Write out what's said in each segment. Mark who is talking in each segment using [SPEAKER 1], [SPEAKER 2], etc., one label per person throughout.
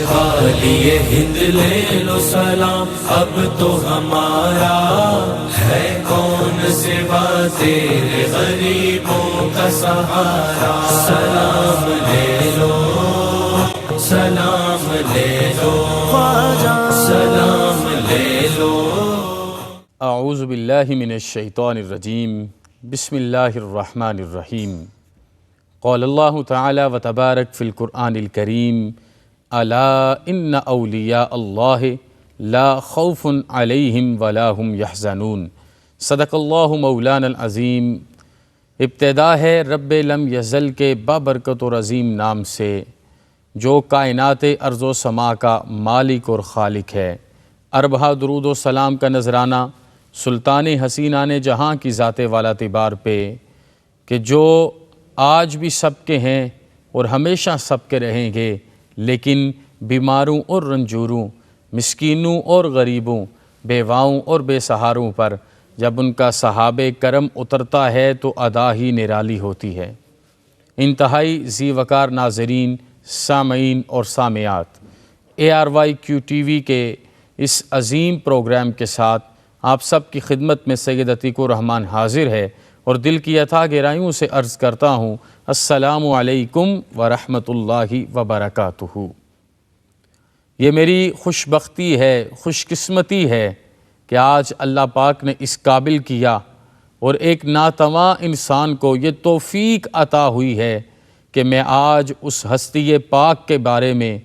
[SPEAKER 1] والی ہند لے لو سلام، اب تو ہمارا ہے کون سوا تیرے غریبوں کا سہارا۔ سلام لے لو، سلام لے لو، سلام لے لو۔
[SPEAKER 2] اعوذ باللہ من الشیطان الرجیم، بسم اللہ الرحمن الرحیم۔ قال اللہ تعالی و تبارک فی القرآن الکریم، الا ان اولیاء اللہ لا خوف علیہم ولا هم یحزنون۔ صدق اللہ مولانا العظیم۔ ابتدا ہے رب لم یزل کے بابرکت و عظیم نام سے، جو کائنات ارض و سما کا مالک اور خالق ہے۔ اربہ درود و سلام کا نذرانہ سلطان حسینان جہاں کی ذات والا تبار پہ، کہ جو آج بھی سب کے ہیں اور ہمیشہ سب کے رہیں گے، لیکن بیماروں اور رنجوروں، مسکینوں اور غریبوں، بیواؤں اور بے سہاروں پر جب ان کا سحاب کرم اترتا ہے تو ادا ہی نرالی ہوتی ہے۔ انتہائی ذی وقار ناظرین، سامعین اور سامعات، ARYQ TV کے اس عظیم پروگرام کے ساتھ آپ سب کی خدمت میں سید عتیق الرحمن حاضر ہے، اور دل کی عطا گہرائیوں سے عرض کرتا ہوں، السلام علیکم ورحمۃ اللہ وبرکاتہ۔ یہ میری خوش بختی ہے، خوش قسمتی ہے کہ آج اللہ پاک نے اس قابل کیا اور ایک ناتواں انسان کو یہ توفیق عطا ہوئی ہے کہ میں آج اس ہستی پاک کے بارے میں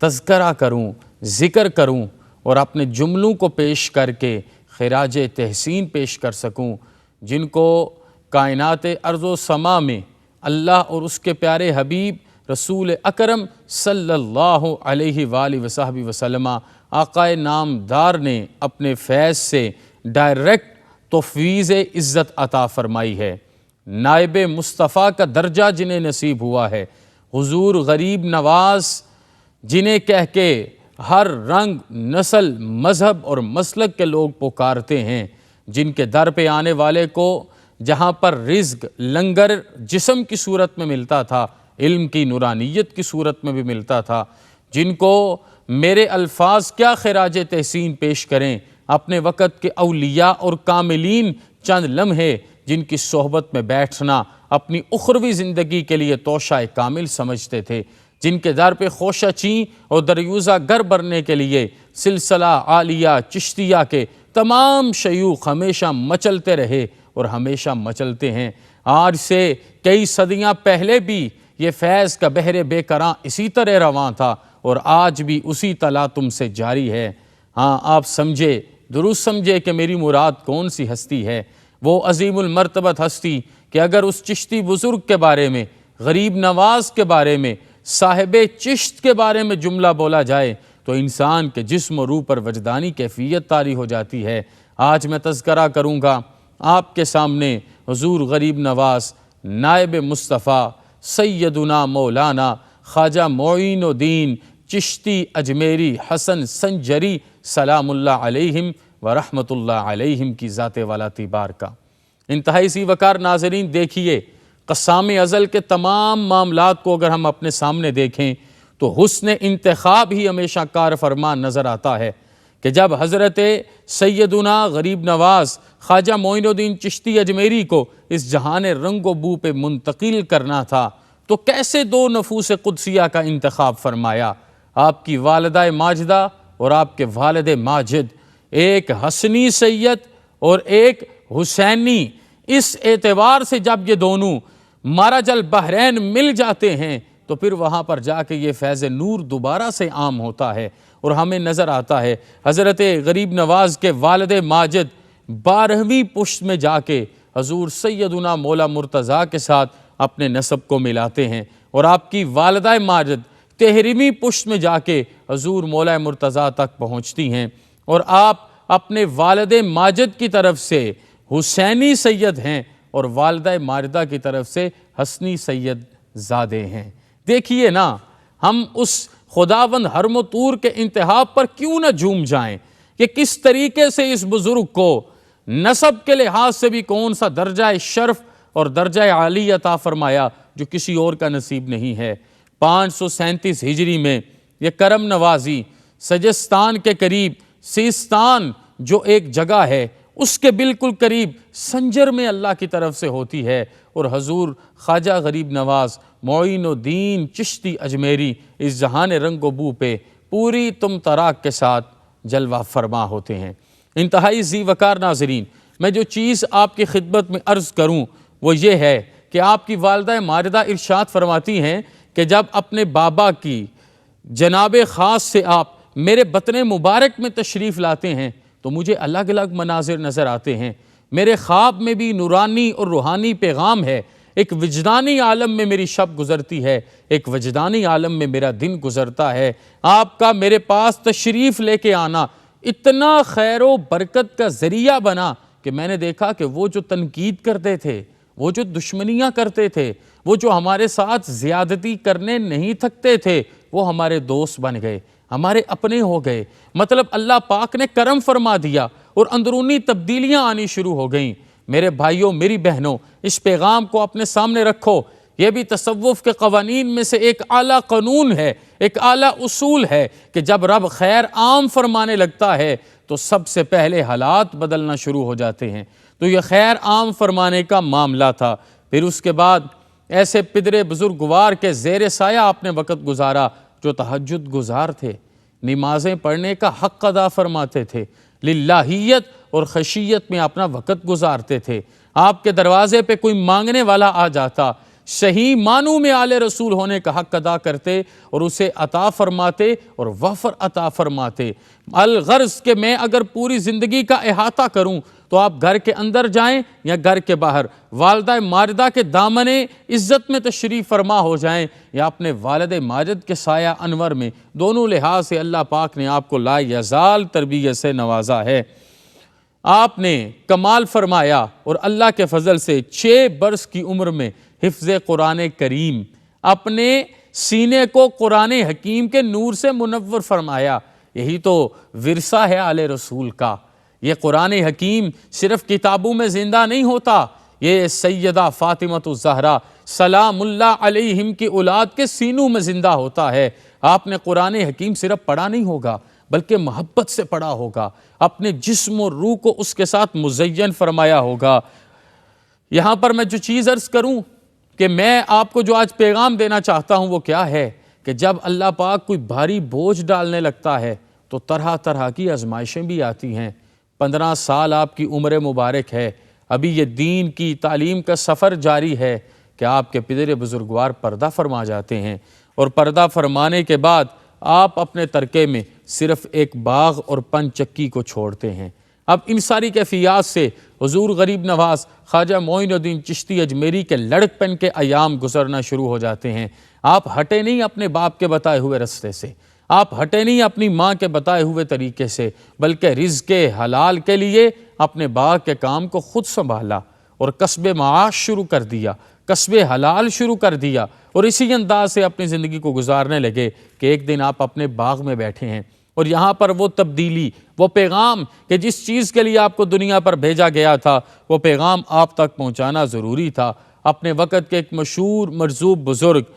[SPEAKER 2] تذکرہ کروں، ذکر کروں اور اپنے جملوں کو پیش کر کے خراج تحسین پیش کر سکوں، جن کو کائنات ارض و سما میں اللہ اور اس کے پیارے حبیب رسول اکرم صلی اللہ علیہ وآلہ وصحبہ وسلم آقائے نامدار نے اپنے فیض سے ڈائریکٹ تفویض عزت عطا فرمائی ہے۔ نائب مصطفیٰ کا درجہ جنہیں نصیب ہوا ہے، حضور غریب نواز جنہیں کہہ کے ہر رنگ، نسل، مذہب اور مسلک کے لوگ پکارتے ہیں، جن کے در پہ آنے والے کو جہاں پر رزق لنگر جسم کی صورت میں ملتا تھا، علم کی نورانیت کی صورت میں بھی ملتا تھا، جن کو میرے الفاظ کیا خراج تحسین پیش کریں، اپنے وقت کے اولیاء اور کاملین چند لمحے جن کی صحبت میں بیٹھنا اپنی اخروی زندگی کے لیے توشہ کامل سمجھتے تھے، جن کے در پہ خوشہ چین اور دریوزہ گر برنے کے لیے سلسلہ عالیہ چشتیہ کے تمام شیوخ ہمیشہ مچلتے رہے اور ہمیشہ مچلتے ہیں۔ آج سے کئی صدیاں پہلے بھی یہ فیض کا بحر بے کراں اسی طرح رواں تھا اور آج بھی اسی تلاطم سے جاری ہے۔ ہاں، آپ سمجھے، درست سمجھے کہ میری مراد کون سی ہستی ہے۔ وہ عظیم المرتبت ہستی کہ اگر اس چشتی بزرگ کے بارے میں، غریب نواز کے بارے میں، صاحب چشت کے بارے میں جملہ بولا جائے تو انسان کے جسم و روح پر وجدانی کیفیت طاری ہو جاتی ہے۔ آج میں تذکرہ کروں گا آپ کے سامنے حضور غریب نواز نائب مصطفیٰ سیدنا مولانا خواجہ معین الدین چشتی اجمیری حسن سنجری سلام اللہ علیہم ورحمۃ اللہ علیہم کی ذات والا تیبار کا۔ انتہائی ذی وقار ناظرین، دیکھیے قسام ازل کے تمام معاملات کو اگر ہم اپنے سامنے دیکھیں تو حسن انتخاب ہی ہمیشہ کار فرمان نظر آتا ہے، کہ جب حضرت سیدنا غریب نواز خواجہ معین الدین چشتی اجمیری کو اس جہان رنگ و بو پہ منتقل کرنا تھا تو کیسے دو نفوس قدسیہ کا انتخاب فرمایا، آپ کی والدہ ماجدہ اور آپ کے والد ماجد، ایک حسنی سید اور ایک حسینی۔ اس اعتبار سے جب یہ دونوں مارج البحرین مل جاتے ہیں تو پھر وہاں پر جا کے یہ فیض نور دوبارہ سے عام ہوتا ہے، اور ہمیں نظر آتا ہے حضرت غریب نواز کے والد ماجد 12ویں پشت میں جا کے حضور سیدنا مولا مرتضیٰ کے ساتھ اپنے نسب کو ملاتے ہیں، اور آپ کی والدہ ماجد 13ویں پشت میں جا کے حضور مولا مرتضیٰ تک پہنچتی ہیں، اور آپ اپنے والد ماجد کی طرف سے حسینی سید ہیں اور والدہ ماجدہ کی طرف سے حسنی سید زادے ہیں۔ دیکھیے نا، ہم اس خداوند حرم و طور کے انتہا پر کیوں نہ جھوم جائیں کہ کس طریقے سے اس بزرگ کو نسب کے لحاظ سے بھی کون سا درجہ شرف اور درجہ عالی عطا فرمایا جو کسی اور کا نصیب نہیں ہے۔ 537 ہجری میں یہ کرم نوازی سجستان کے قریب سیستان جو ایک جگہ ہے اس کے بالکل قریب سنجر میں اللہ کی طرف سے ہوتی ہے، اور حضور خواجہ غریب نواز معین الدین چشتی اجمیری اس جہان رنگ و بو پہ پوری تم تراک کے ساتھ جلوہ فرما ہوتے ہیں۔ انتہائی ذی وقار ناظرین، میں جو چیز آپ کی خدمت میں عرض کروں وہ یہ ہے کہ آپ کی والدہ ماجدہ ارشاد فرماتی ہیں کہ جب اپنے بابا کی جناب خاص سے آپ میرے بطن مبارک میں تشریف لاتے ہیں تو مجھے الگ الگ مناظر نظر آتے ہیں۔ میرے خواب میں بھی نورانی اور روحانی پیغام ہے، ایک وجدانی عالم میں میری شب گزرتی ہے، ایک وجدانی عالم میں میرا دن گزرتا ہے۔ آپ کا میرے پاس تشریف لے کے آنا اتنا خیر و برکت کا ذریعہ بنا کہ میں نے دیکھا کہ وہ جو تنقید کرتے تھے، وہ جو دشمنیاں کرتے تھے، وہ جو ہمارے ساتھ زیادتی کرنے نہیں تھکتے تھے، وہ ہمارے دوست بن گئے، ہمارے اپنے ہو گئے۔ مطلب اللہ پاک نے کرم فرما دیا اور اندرونی تبدیلیاں آنی شروع ہو گئیں۔ میرے بھائیوں، میری بہنوں، اس پیغام کو اپنے سامنے رکھو۔ یہ بھی تصوف کے قوانین میں سے ایک اعلیٰ قانون ہے، ایک اعلیٰ اصول ہے کہ جب رب خیر عام فرمانے لگتا ہے تو سب سے پہلے حالات بدلنا شروع ہو جاتے ہیں۔ تو یہ خیر عام فرمانے کا معاملہ تھا۔ پھر اس کے بعد ایسے پدر بزرگوار کے زیر سایہ آپ نے وقت گزارا جو تہجد گزار تھے، نمازیں پڑھنے کا حق ادا فرماتے تھے، للہیت اور خشیت میں اپنا وقت گزارتے تھے۔ آپ کے دروازے پہ کوئی مانگنے والا آ جاتا، صحیح معنوں میں آل رسول ہونے کا حق ادا کرتے اور اسے عطا فرماتے اور وفر عطا فرماتے۔ الغرض کہ میں اگر پوری زندگی کا احاطہ کروں تو آپ گھر کے اندر جائیں یا گھر کے باہر، والدہ ماجدہ کے دامن عزت میں تشریف فرما ہو جائیں یا اپنے والد ماجد کے سایہ انور میں، دونوں لحاظ سے اللہ پاک نے آپ کو لا یزال تربیت سے نوازا ہے۔ آپ نے کمال فرمایا اور اللہ کے فضل سے 6 برس کی عمر میں حفظ قرآن کریم، اپنے سینے کو قرآن حکیم کے نور سے منور فرمایا۔ یہی تو ورثہ ہے آل رسول کا۔ یہ قرآن حکیم صرف کتابوں میں زندہ نہیں ہوتا، یہ سیدہ فاطمۃ الزہرا سلام اللہ علیہم کی اولاد کے سینوں میں زندہ ہوتا ہے۔ آپ نے قرآن حکیم صرف پڑھا نہیں ہوگا بلکہ محبت سے پڑھا ہوگا، اپنے جسم و روح کو اس کے ساتھ مزین فرمایا ہوگا۔ یہاں پر میں جو چیز عرض کروں کہ میں آپ کو جو آج پیغام دینا چاہتا ہوں وہ کیا ہے کہ جب اللہ پاک کوئی بھاری بوجھ ڈالنے لگتا ہے تو طرح طرح کی آزمائشیں بھی آتی ہیں۔ 15 سال آپ کی عمر مبارک ہے، ابھی یہ دین کی تعلیم کا سفر جاری ہے کہ آپ کے پدر بزرگوار پردہ فرما جاتے ہیں، اور پردہ فرمانے کے بعد آپ اپنے ترکے میں صرف ایک باغ اور 5 چکی کو چھوڑتے ہیں۔ اب ان ساری کیفیات سے حضور غریب نواز خواجہ معین الدین چشتی اجمیری کے لڑک پن کے ایام گزرنا شروع ہو جاتے ہیں۔ آپ ہٹے نہیں اپنے باپ کے بتائے ہوئے رستے سے، آپ ہٹے نہیں اپنی ماں کے بتائے ہوئے طریقے سے، بلکہ رزق حلال کے لیے اپنے باغ کے کام کو خود سنبھالا اور کسب معاش شروع کر دیا، کسب حلال شروع کر دیا، اور اسی انداز سے اپنی زندگی کو گزارنے لگے کہ ایک دن آپ اپنے باغ میں بیٹھے ہیں اور یہاں پر وہ تبدیلی، وہ پیغام کہ جس چیز کے لیے آپ کو دنیا پر بھیجا گیا تھا وہ پیغام آپ تک پہنچانا ضروری تھا۔ اپنے وقت کے ایک مشہور مرزوب بزرگ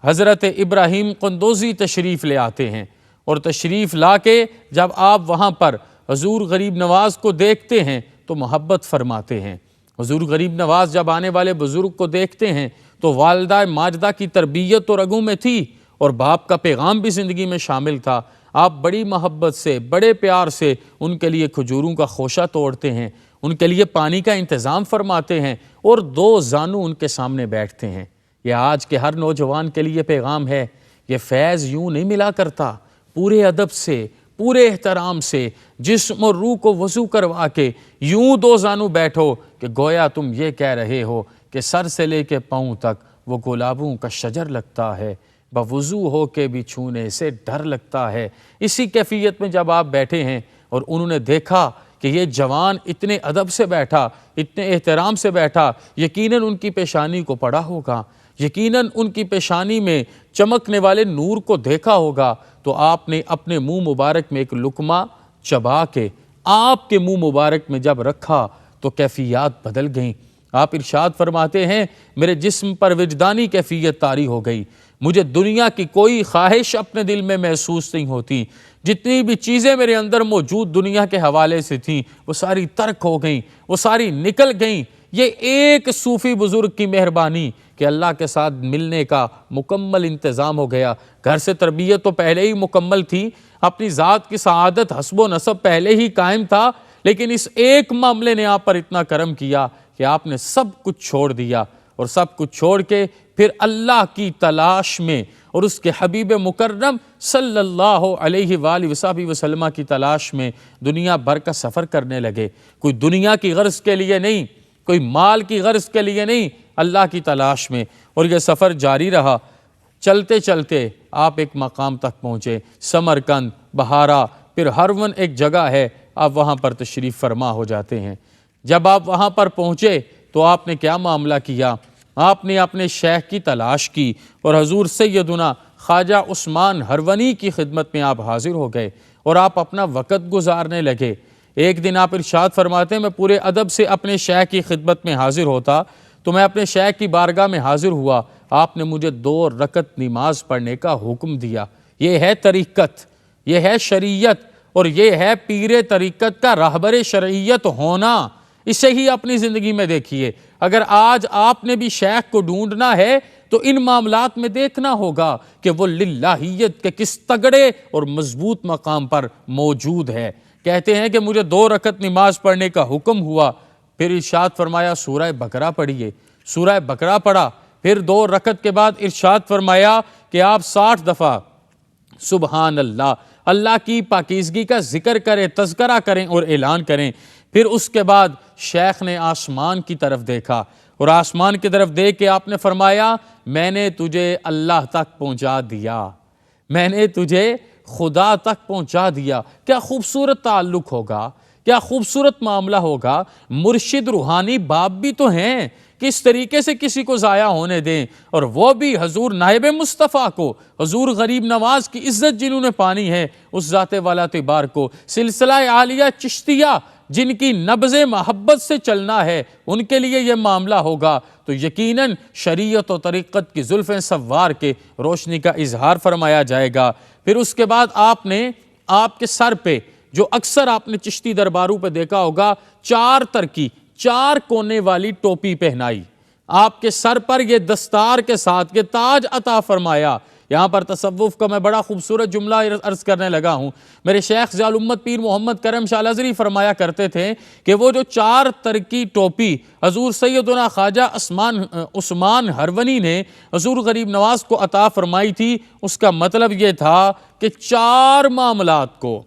[SPEAKER 2] حضرت ابراہیم قندوزی تشریف لے آتے ہیں، اور تشریف لا کے جب آپ وہاں پر حضور غریب نواز کو دیکھتے ہیں تو محبت فرماتے ہیں۔ حضور غریب نواز جب آنے والے بزرگ کو دیکھتے ہیں تو والدہ ماجدہ کی تربیت تو رگوں میں تھی اور باپ کا پیغام بھی زندگی میں شامل تھا۔ آپ بڑی محبت سے، بڑے پیار سے ان کے لیے کھجوروں کا خوشہ توڑتے ہیں، ان کے لیے پانی کا انتظام فرماتے ہیں اور 2 زانو ان کے سامنے بیٹھتے ہیں۔ یہ آج کے ہر نوجوان کے لیے پیغام ہے۔ یہ فیض یوں نہیں ملا کرتا، پورے ادب سے، پورے احترام سے، جسم اور روح کو وضو کروا کے یوں 2 زانو بیٹھو کہ گویا تم یہ کہہ رہے ہو کہ سر سے لے کے پاؤں تک وہ گلابوں کا شجر لگتا ہے، بوضو ہو کے بھی چھونے سے ڈر لگتا ہے۔ اسی کیفیت میں جب آپ بیٹھے ہیں اور انہوں نے دیکھا کہ یہ جوان اتنے ادب سے بیٹھا، اتنے احترام سے بیٹھا، یقیناً ان کی پیشانی کو پڑھا ہوگا، یقیناً ان کی پیشانی میں چمکنے والے نور کو دیکھا ہوگا، تو آپ نے اپنے منہ مبارک میں ایک لقمہ چبا کے آپ کے منہ مبارک میں جب رکھا تو کیفیات بدل گئیں۔ آپ ارشاد فرماتے ہیں میرے جسم پر وجدانی کیفیت طاری ہو گئی، مجھے دنیا کی کوئی خواہش اپنے دل میں محسوس نہیں ہوتی، جتنی بھی چیزیں میرے اندر موجود دنیا کے حوالے سے تھیں وہ ساری ترک ہو گئیں، وہ ساری نکل گئیں۔ یہ ایک صوفی بزرگ کی مہربانی کہ اللہ کے ساتھ ملنے کا مکمل انتظام ہو گیا۔ گھر سے تربیت تو پہلے ہی مکمل تھی، اپنی ذات کی سعادت حسب و نسب پہلے ہی قائم تھا، لیکن اس ایک معاملے نے آپ پر اتنا کرم کیا کہ آپ نے سب کچھ چھوڑ دیا، اور سب کچھ چھوڑ کے پھر اللہ کی تلاش میں اور اس کے حبیب مکرم صلی اللہ علیہ وآلہ وصحبہ وسلم کی تلاش میں دنیا بھر کا سفر کرنے لگے۔ کوئی دنیا کی غرض کے لیے نہیں، کوئی مال کی غرض کے لیے نہیں، اللہ کی تلاش میں۔ اور یہ سفر جاری رہا۔ چلتے چلتے آپ ایک مقام تک پہنچے، سمرقند، بہارا، پھر ہرون ایک جگہ ہے، آپ وہاں پر تشریف فرما ہو جاتے ہیں۔ جب آپ وہاں پر پہنچے تو آپ نے کیا معاملہ کیا؟ آپ نے اپنے شیخ کی تلاش کی اور حضور سیدنا خواجہ عثمان ہرونی کی خدمت میں آپ حاضر ہو گئے اور آپ اپنا وقت گزارنے لگے۔ ایک دن آپ ارشاد فرماتے ہیں میں پورے ادب سے اپنے شیخ کی خدمت میں حاضر ہوتا تو میں اپنے شیخ کی بارگاہ میں حاضر ہوا، آپ نے مجھے 2 رکعت نماز پڑھنے کا حکم دیا۔ یہ ہے طریقت، یہ ہے شریعت، اور یہ ہے پیر طریقت کا راہبر شرعیت ہونا۔ اسے ہی اپنی زندگی میں دیکھیے۔ اگر آج آپ نے بھی شیخ کو ڈھونڈنا ہے تو ان معاملات میں دیکھنا ہوگا کہ وہ للہیت کے کس تگڑے اور مضبوط مقام پر موجود ہے۔ کہتے ہیں کہ مجھے 2 رکعت نماز پڑھنے کا حکم ہوا، پھر ارشاد فرمایا سورہ بقرہ پڑھیے۔ سورہ بقرہ پڑھا، پھر 2 رکعت کے بعد ارشاد فرمایا کہ آپ 60 دفعہ سبحان اللہ، اللہ کی پاکیزگی کا ذکر کریں، تذکرہ کریں اور اعلان کریں۔ پھر اس کے بعد شیخ نے آسمان کی طرف دیکھا اور آسمان کی طرف دیکھ کے آپ نے فرمایا میں نے تجھے اللہ تک پہنچا دیا، میں نے تجھے خدا تک پہنچا دیا۔ کیا خوبصورت تعلق ہوگا، کیا خوبصورت معاملہ ہوگا۔ مرشد روحانی باپ بھی تو ہیں، کس طریقے سے کسی کو ضائع ہونے دیں، اور وہ بھی حضور نائب مصطفیٰ کو، حضور غریب نواز کی عزت جنہوں نے پانی ہے، اس ذات والا تبار کو، سلسلہ عالیہ چشتیہ جن کی نبض محبت سے چلنا ہے، ان کے لیے یہ معاملہ ہوگا تو یقیناً شریعت و طریقت کی زلفیں سوار کے روشنی کا اظہار فرمایا جائے گا۔ پھر اس کے بعد آپ نے آپ کے سر پہ، جو اکثر آپ نے چشتی درباروں پہ دیکھا ہوگا، 4 ترکی 4 کونے والی ٹوپی پہنائی، آپ کے سر پر یہ دستار کے ساتھ یہ تاج عطا فرمایا۔ یہاں پر تصوف کا میں بڑا خوبصورت جملہ عرض کرنے لگا ہوں۔ میرے شیخ ضیاء الامت پیر محمد کرم شاہ الازہری فرمایا کرتے تھے کہ وہ جو 4 ترکی ٹوپی حضور سیدنا خواجہ عثمان ہرونی نے حضور غریب نواز کو عطا فرمائی تھی، اس کا مطلب یہ تھا کہ 4 معاملات کو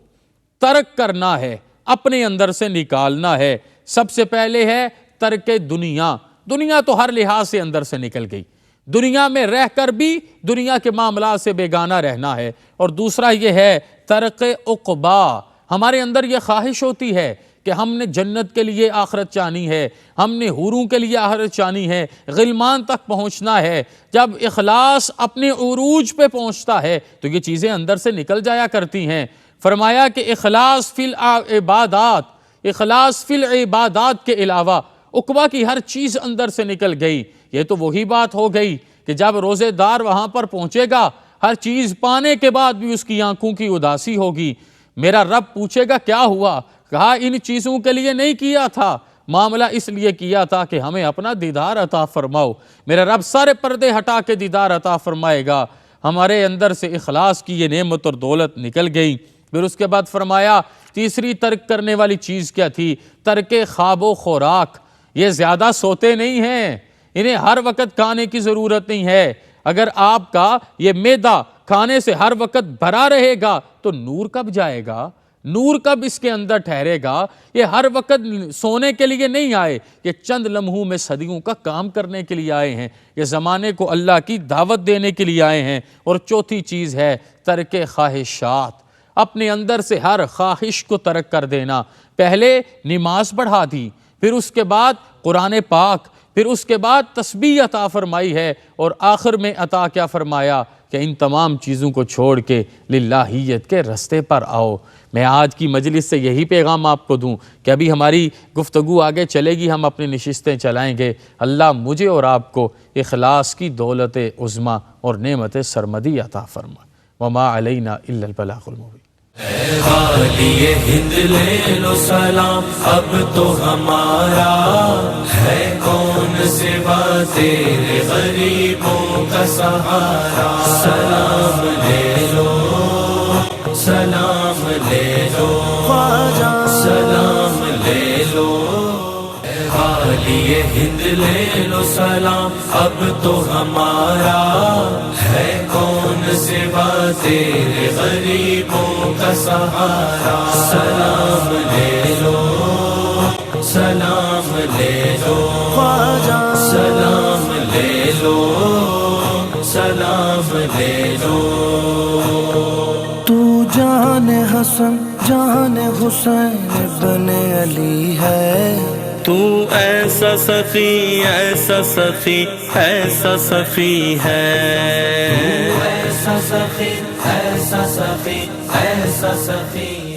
[SPEAKER 2] ترک کرنا ہے، اپنے اندر سے نکالنا ہے۔ سب سے پہلے ہے ترک دنیا۔ دنیا تو ہر لحاظ سے اندر سے نکل گئی، دنیا میں رہ کر بھی دنیا کے معاملات سے بیگانہ رہنا ہے۔ اور دوسرا یہ ہے ترک عقبا۔ ہمارے اندر یہ خواہش ہوتی ہے کہ ہم نے جنت کے لیے آخرت چانی ہے، ہم نے حوروں کے لیے آخرت چانی ہے، غلمان تک پہنچنا ہے۔ جب اخلاص اپنے عروج پہ پہنچتا ہے تو یہ چیزیں اندر سے نکل جایا کرتی ہیں۔ فرمایا کہ اخلاص فی العبادات، اخلاص فی العبادات کے علاوہ عقبہ کی ہر چیز اندر سے نکل گئی۔ یہ تو وہی بات ہو گئی کہ جب روزے دار وہاں پر پہنچے گا، ہر چیز پانے کے بعد بھی اس کی آنکھوں کی اداسی ہوگی۔ میرا رب پوچھے گا کیا ہوا؟ کہا ان چیزوں کے لیے نہیں کیا تھا، معاملہ اس لیے کیا تھا کہ ہمیں اپنا دیدار عطا فرماؤ۔ میرا رب سارے پردے ہٹا کے دیدار عطا فرمائے گا۔ ہمارے اندر سے اخلاص کی یہ نعمت اور دولت نکل گئی۔ پھر اس کے بعد فرمایا تیسری ترک کرنے والی چیز کیا تھی؟ ترک خواب و خوراک۔ یہ زیادہ سوتے نہیں ہیں، انہیں ہر وقت کھانے کی ضرورت نہیں ہے۔ اگر آپ کا یہ معدہ کھانے سے ہر وقت بھرا رہے گا تو نور کب جائے گا؟ نور کب اس کے اندر ٹھہرے گا؟ یہ ہر وقت سونے کے لیے نہیں آئے، یہ چند لمحوں میں صدیوں کا کام کرنے کے لیے آئے ہیں، یہ زمانے کو اللہ کی دعوت دینے کے لیے آئے ہیں۔ اور چوتھی چیز ہے ترک خواہشات۔ اپنے اندر سے ہر خواہش کو ترک کر دینا۔ پہلے نماز بڑھا دی، پھر اس کے بعد قرآن پاک، پھر اس کے بعد تسبیح عطا فرمائی ہے، اور آخر میں عطا کیا فرمایا؟ کہ ان تمام چیزوں کو چھوڑ کے للہیت کے رستے پر آؤ۔ میں آج کی مجلس سے یہی پیغام آپ کو دوں کہ ابھی ہماری گفتگو آگے چلے گی، ہم اپنی نشستیں چلائیں گے۔ اللہ مجھے اور آپ کو اخلاص کی دولت عظمیٰ اور نعمت سرمدی عطا فرما۔ وما علینا الا البلاغ المبین۔
[SPEAKER 1] اے والی ہند لے لو سلام، اب تو ہمارا ہے کون سوا تیرے غریبوں کا سہارا۔ سلام لے لو، سلام لے لو، سلام لے لو۔ اے والی ہند لے لو سلام، اب تو ہمارا ہے کون سوا تیرے غریبوں کا سہارا۔ سلام لے لو، سلام لے لو، سلام لے لو، سلام لے لو۔
[SPEAKER 3] تو جان حسن جان حسین ابن علی ہے، تو ایسا سخی ایسا سخی ایسا سخی ہے،
[SPEAKER 1] ایسا سخی ایسا سخی ایسا سخی